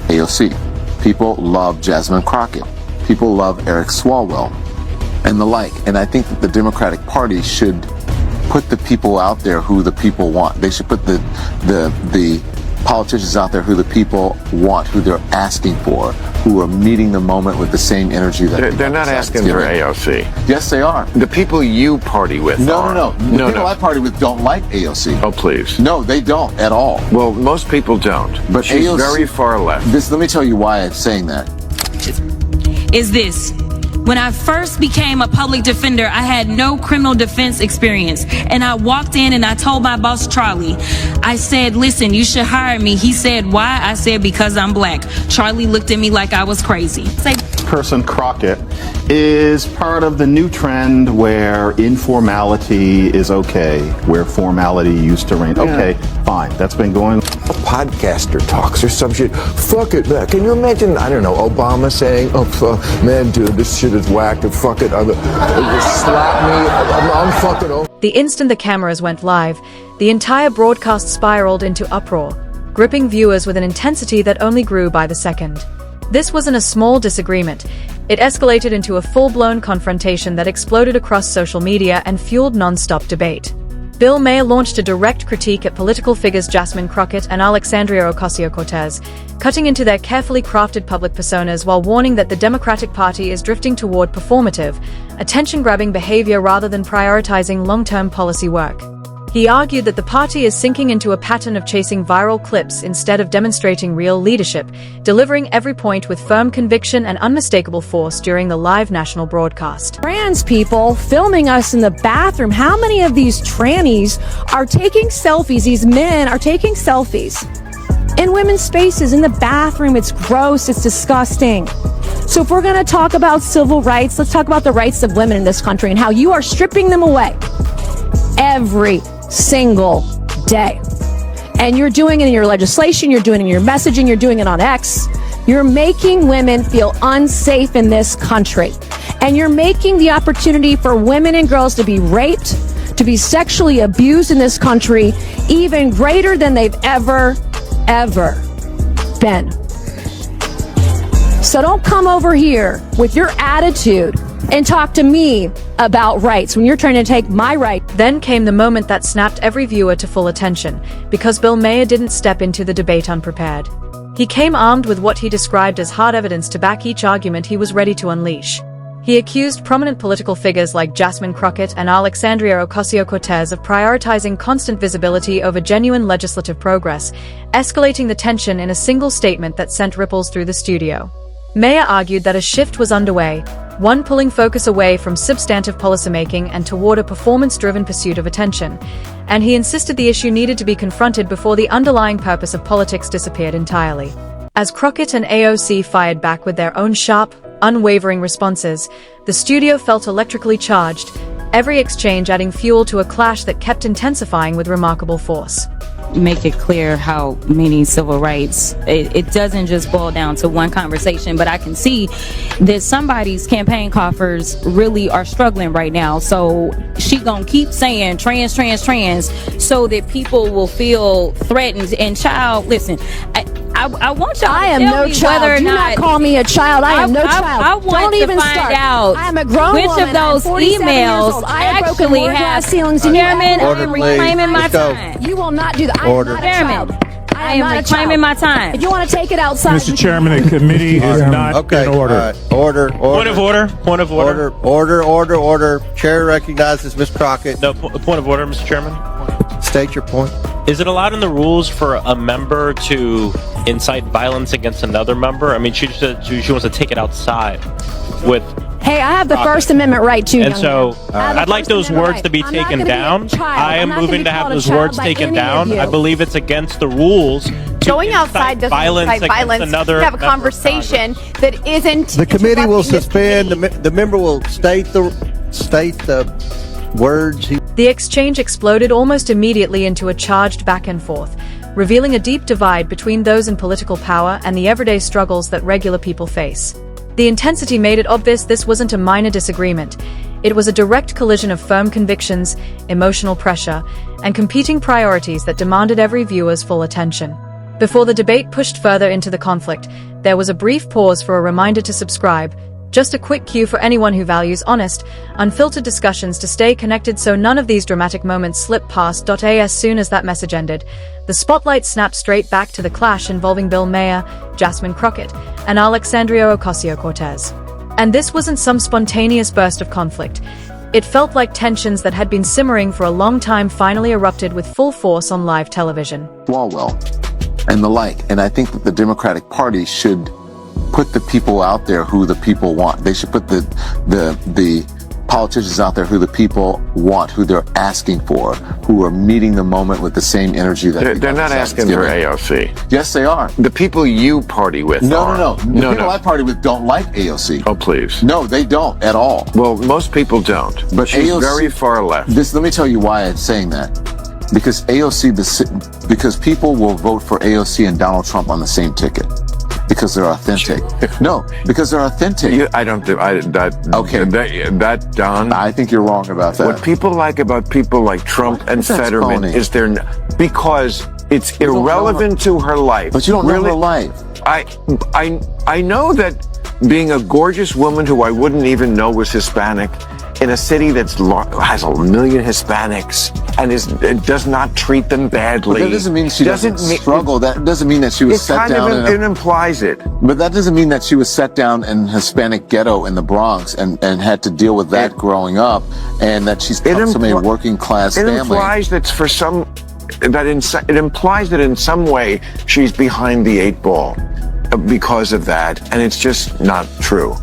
AOC. People love Jasmine Crockett. People love Eric Swalwell and the like. And I think that the Democratic Party should put the people out there who the people want. They should put the politicians out there who the people want, who they're asking for, who are meeting the moment with the same energy that they're not asking for AOC. Yes, they are. The people you party with are. No. The people I party with don't like AOC. Oh, please. No, they don't at all. Well, most people don't. But she's AOC, very far left. Let me tell you why I'm saying that. Is this. When I first became a public defender, I had no criminal defense experience. And I walked in and I told my boss, Charlie, I said, listen, you should hire me. He said, why? I said, because I'm black. Charlie looked at me like I was crazy. Person Crockett is part of the new trend where informality is okay, where formality used to reign. Okay, fine. That's been going. A podcaster talks or some shit. Fuck it, man. Can you imagine, I don't know, Obama saying, man, dude, this shit is whack, and fuck it. Slap me. I'm fucking over. The instant the cameras went live, the entire broadcast spiraled into uproar, gripping viewers with an intensity that only grew by the second. This wasn't a small disagreement. It escalated into a full-blown confrontation that exploded across social media and fueled non-stop debate. Bill Maher launched a direct critique at political figures Jasmine Crockett and Alexandria Ocasio-Cortez, cutting into their carefully crafted public personas while warning that the Democratic Party is drifting toward performative, attention-grabbing behavior rather than prioritizing long-term policy work. He argued that the party is sinking into a pattern of chasing viral clips instead of demonstrating real leadership, delivering every point with firm conviction and unmistakable force during the live national broadcast. Trans people filming us in the bathroom. How many of these trannies are taking selfies? These men are taking selfies in women's spaces, in the bathroom. It's gross. It's disgusting. So if we're going to talk about civil rights, let's talk about the rights of women in this country and how you are stripping them away every single day. And you're doing it in your legislation, you're doing it in your messaging, you're doing it on X. You're making women feel unsafe in this country. And you're making the opportunity for women and girls to be raped, to be sexually abused in this country, even greater than they've ever been. So don't come over here with your attitude and talk to me about rights when you're trying to take my right. Then came the moment that snapped every viewer to full attention, because Bill Maher didn't step into the debate unprepared. He came armed with what he described as hard evidence to back each argument he was ready to unleash. He accused prominent political figures like Jasmine Crockett and Alexandria Ocasio-Cortez of prioritizing constant visibility over genuine legislative progress, escalating the tension in a single statement that sent ripples through the studio. Maher argued that a shift was underway, one pulling focus away from substantive policymaking and toward a performance-driven pursuit of attention, and he insisted the issue needed to be confronted before the underlying purpose of politics disappeared entirely. As Crockett and AOC fired back with their own sharp, unwavering responses, the studio felt electrically charged, every exchange adding fuel to a clash that kept intensifying with remarkable force. Make it clear how many civil rights, it doesn't just boil down to one conversation, but I can see that somebody's campaign coffers really are struggling right now. So she gonna keep saying trans so that people will feel threatened. And child, listen, I want y'all I to am tell no me child. whether or Do not call me a child. I am no child. I want Don't to even find start. out I am a grown which woman. of those I'm 47 years emails old. I have broken actually more have glass ceilings than you Chairman, ever I'm will. reclaiming my Let's go. time. You will not do that. I am not a child. I am reclaiming my time. If you want to take it outside, Mr. Chairman, the committee is not in order. Order. Point of order. Point of order. Order. Chair recognizes Ms. Crockett. No, point of order, Mr. Chairman. State your point. Is it allowed in the rules for a member to incite violence against another member? I mean, she wants to take it outside with. hey, I have the First Amendment right too. And so I'd like those words to be taken down. I am moving to have those words taken down. I believe it's against the rules. Going outside doesn't incite violence. Another have a conversation that isn't. The committee will suspend. The member will state the words. The exchange exploded almost immediately into a charged back and forth, revealing a deep divide between those in political power and the everyday struggles that regular people face. The intensity made it obvious this wasn't a minor disagreement. It was a direct collision of firm convictions, emotional pressure, and competing priorities that demanded every viewer's full attention. Before the debate pushed further into the conflict, there was a brief pause for a reminder to subscribe. Just a quick cue for anyone who values honest, unfiltered discussions to stay connected so none of these dramatic moments slip past. As soon as that message ended, the spotlight snapped straight back to the clash involving Bill Maher, Jasmine Crockett, and Alexandria Ocasio-Cortez. And this wasn't some spontaneous burst of conflict. It felt like tensions that had been simmering for a long time finally erupted with full force on live television. Swalwell and the like. And I think that the Democratic Party should put the people out there who the people want. They should put the politicians out there who the people want, who they're asking for, who are meeting the moment with the same energy that they're not asking for AOC. Yes, they are. The people you party with No. The people I party with don't like AOC. Oh, please. No, they don't at all. Well, most people don't. But she's AOC, very far left. Let me tell you why I'm saying that. Because because people will vote for AOC and Donald Trump on the same ticket. Because they're authentic. No, because they're authentic. I don't do that. Okay. That Don. I think you're wrong about that. What people like about people like Trump and Fetterman is because it's irrelevant to her life. But you don't know her life. I know that being a gorgeous woman who I wouldn't even know was Hispanic in a city that has 1 million Hispanics and does not treat them badly. But that doesn't mean she doesn't struggle. That doesn't mean that she was set down. It implies it. But that doesn't mean that she was set down in Hispanic ghetto in the Bronx and had to deal with that growing up, and that she's come from a working class family. It implies that it implies that in some way she's behind the 8 ball because of that, and it's just not true.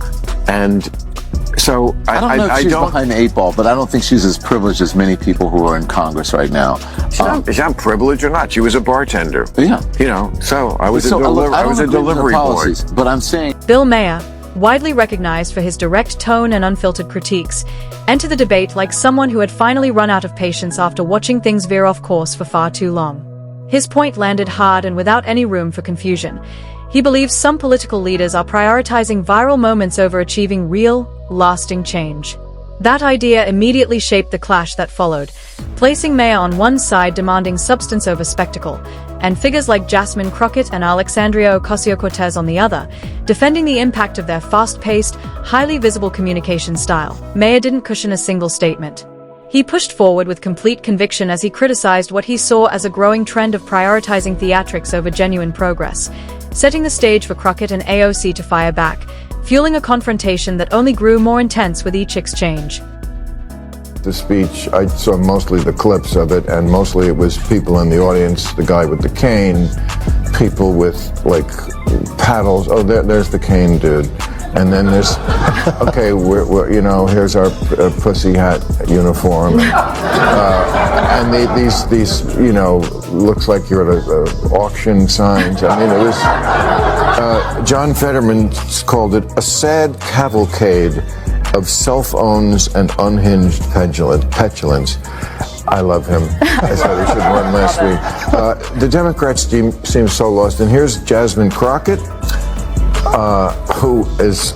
And so I don't know if she's behind the 8 ball, but I don't think she's as privileged as many people who are in Congress right now. She's not privileged or not. She was a bartender. Yeah. So I was a delivery boy. But I'm saying Bill Maher, widely recognized for his direct tone and unfiltered critiques, entered the debate like someone who had finally run out of patience after watching things veer off course for far too long. His point landed hard and without any room for confusion. He believes some political leaders are prioritizing viral moments over achieving real, lasting change. That idea immediately shaped the clash that followed, placing Maher on one side demanding substance over spectacle, and figures like Jasmine Crockett and Alexandria Ocasio-Cortez on the other, defending the impact of their fast-paced, highly visible communication style. Maher didn't cushion a single statement. He pushed forward with complete conviction as he criticized what he saw as a growing trend of prioritizing theatrics over genuine progress, setting the stage for Crockett and AOC to fire back, fueling a confrontation that only grew more intense with each exchange. The speech, I saw mostly the clips of it, and mostly it was people in the audience, the guy with the cane, people with, like, paddles. Oh, there's the cane dude. And then there's, okay, we're here's our pussy hat uniform. And these, looks like you're at a auction signs. I mean, it was, John Fetterman called it a sad cavalcade of self-owns and unhinged petulance. I love him. I said he should run last week. The Democrats seem so lost. And here's Jasmine Crockett, who is,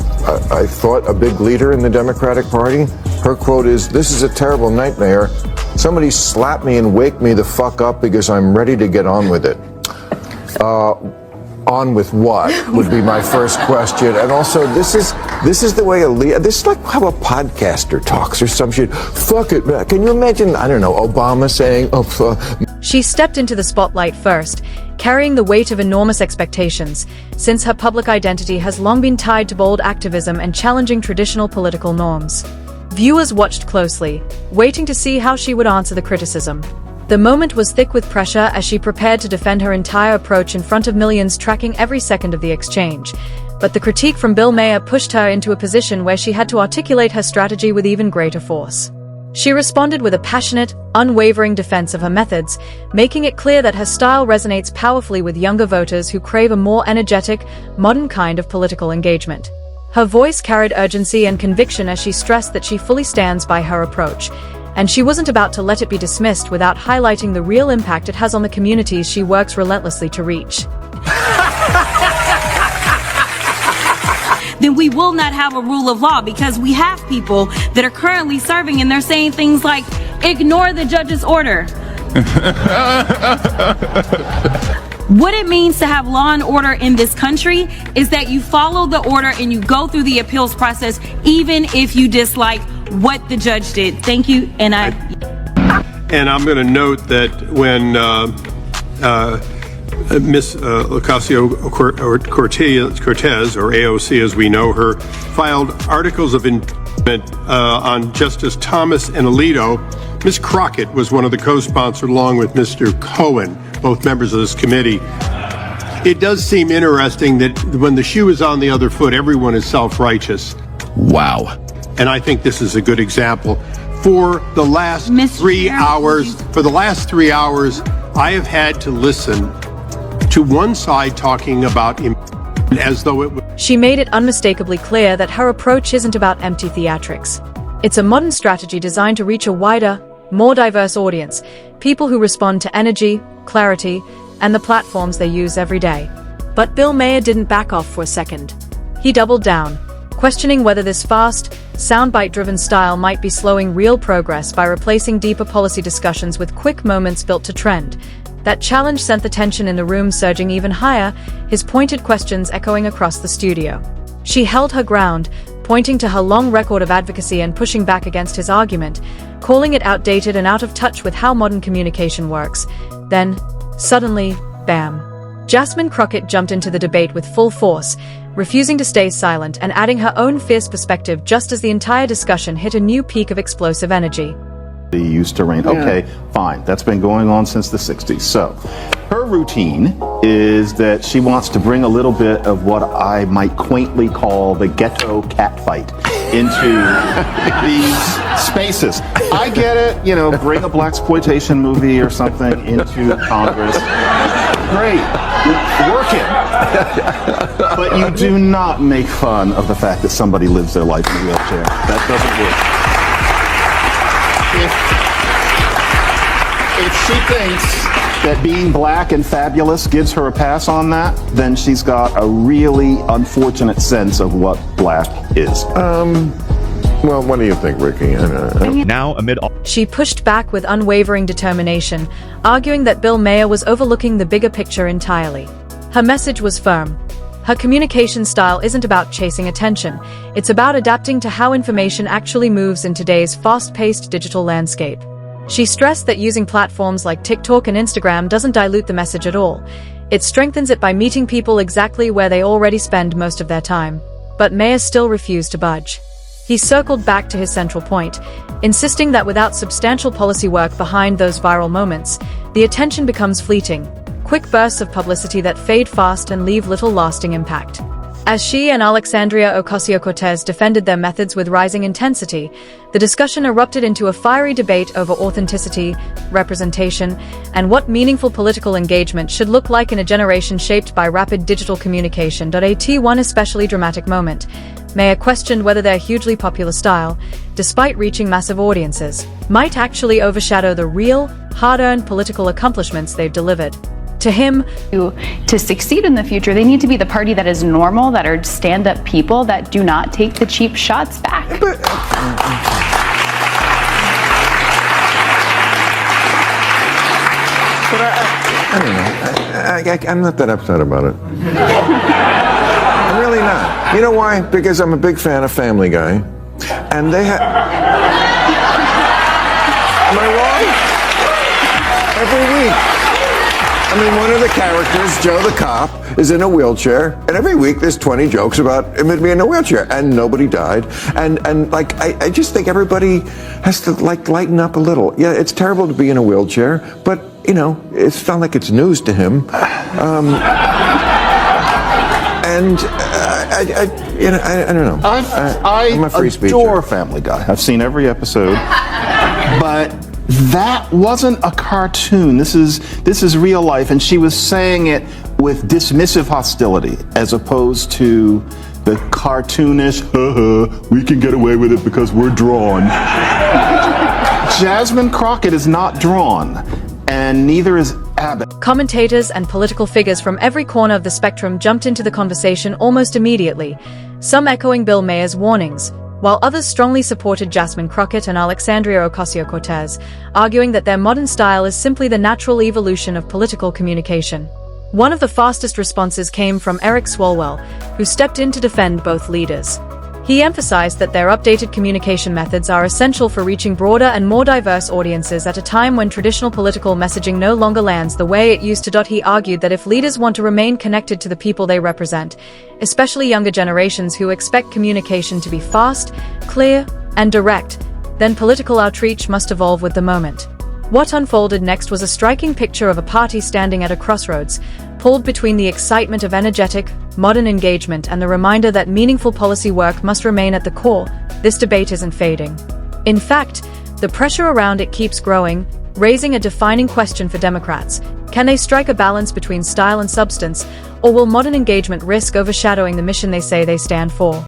I thought, a big leader in the Democratic Party. Her quote is, "This is a terrible nightmare. Somebody slap me and wake me the fuck up because I'm ready to get on with it." On with what would be my first question. And also, this is the way this is like how a podcaster talks or some shit. Fuck it, man. Can you imagine, I don't know, Obama saying, She stepped into the spotlight first, carrying the weight of enormous expectations, since her public identity has long been tied to bold activism and challenging traditional political norms. Viewers watched closely, waiting to see how she would answer the criticism. The moment was thick with pressure as she prepared to defend her entire approach in front of millions tracking every second of the exchange. But the critique from Bill Maher pushed her into a position where she had to articulate her strategy with even greater force. She responded with a passionate, unwavering defense of her methods, making it clear that her style resonates powerfully with younger voters who crave a more energetic, modern kind of political engagement. Her voice carried urgency and conviction as she stressed that she fully stands by her approach, and she wasn't about to let it be dismissed without highlighting the real impact it has on the communities she works relentlessly to reach. Then we will not have a rule of law, because we have people that are currently serving and they're saying things like, ignore the judge's order. What it means to have law and order in this country is that you follow the order and you go through the appeals process, even if you dislike what the judge did. Thank you. And I'm going to note that when Miss Ocasio-Cortez, or AOC as we know her, filed articles of impeachment on Justice Thomas and Alito, Ms. Crockett was one of the co-sponsors along with Mr. Cohen, both members of this committee. It does seem interesting that when the shoe is on the other foot, everyone is self-righteous. Wow. And I think this is a good example. For the last 3 hours, I have had to listen to one side talking about as though it was. She made it unmistakably clear that her approach isn't about empty theatrics. It's a modern strategy designed to reach a wider, more diverse audience, people who respond to energy, clarity, and the platforms they use every day. But Bill Maher didn't back off for a second. He doubled down, questioning whether this fast, soundbite-driven style might be slowing real progress by replacing deeper policy discussions with quick moments built to trend. That challenge sent the tension in the room surging even higher, his pointed questions echoing across the studio. She held her ground, pointing to her long record of advocacy and pushing back against his argument, calling it outdated and out of touch with how modern communication works. Then, suddenly, bam. Jasmine Crockett jumped into the debate with full force, refusing to stay silent and adding her own fierce perspective just as the entire discussion hit a new peak of explosive energy. Used to reign. Okay, fine. That's been going on since the 60s. So, her routine is that she wants to bring a little bit of what I might quaintly call the ghetto catfight into these spaces. I get it, bring a blaxploitation movie or something into Congress. Great. Work it. But you do not make fun of the fact that somebody lives their life in a wheelchair. That doesn't work. If she thinks that being black and fabulous gives her a pass on that, then she's got a really unfortunate sense of what black is. Well, what do you think, Ricky? Now, amid all... She pushed back with unwavering determination, arguing that Bill Maher was overlooking the bigger picture entirely. Her message was firm. Her communication style isn't about chasing attention. It's about adapting to how information actually moves in today's fast-paced digital landscape. She stressed that using platforms like TikTok and Instagram doesn't dilute the message at all. It strengthens it by meeting people exactly where they already spend most of their time. But Maher still refused to budge. He circled back to his central point, insisting that without substantial policy work behind those viral moments, the attention becomes fleeting, quick bursts of publicity that fade fast and leave little lasting impact. As she and Alexandria Ocasio-Cortez defended their methods with rising intensity, the discussion erupted into a fiery debate over authenticity, representation, and what meaningful political engagement should look like in a generation shaped by rapid digital communication. At one especially dramatic moment, Maher questioned whether their hugely popular style, despite reaching massive audiences, might actually overshadow the real, hard-earned political accomplishments they've delivered. To him, to succeed in the future, they need to be the party that is normal, that are stand-up people, that do not take the cheap shots back. I don't know. I'm not that upset about it. I'm really not. You know why? Because I'm a big fan of Family Guy. And they have... Am I wrong? Every week. I mean, one of the characters, Joe the cop, is in a wheelchair, and every week there's 20 jokes about him being in a wheelchair, and nobody died. And I just think everybody has to, lighten up a little. Yeah, it's terrible to be in a wheelchair, but, it's not like it's news to him. I don't know. I'm a free speaker. I adore Family Guy. I've seen every episode, but that wasn't a cartoon. This is real life, and she was saying it with dismissive hostility, as opposed to the cartoonish, we can get away with it because we're drawn. Jasmine Crockett is not drawn, and neither is Abbott. Commentators and political figures from every corner of the spectrum jumped into the conversation almost immediately, some echoing Bill Maher's warnings, while others strongly supported Jasmine Crockett and Alexandria Ocasio-Cortez, arguing that their modern style is simply the natural evolution of political communication. One of the fastest responses came from Eric Swalwell, who stepped in to defend both leaders. He emphasized that their updated communication methods are essential for reaching broader and more diverse audiences at a time when traditional political messaging no longer lands the way it used to. He argued that if leaders want to remain connected to the people they represent, especially younger generations who expect communication to be fast, clear, and direct, then political outreach must evolve with the moment. What unfolded next was a striking picture of a party standing at a crossroads, pulled between the excitement of energetic, modern engagement and the reminder that meaningful policy work must remain at the core. This debate isn't fading. In fact, the pressure around it keeps growing, raising a defining question for Democrats. Can they strike a balance between style and substance, or will modern engagement risk overshadowing the mission they say they stand for?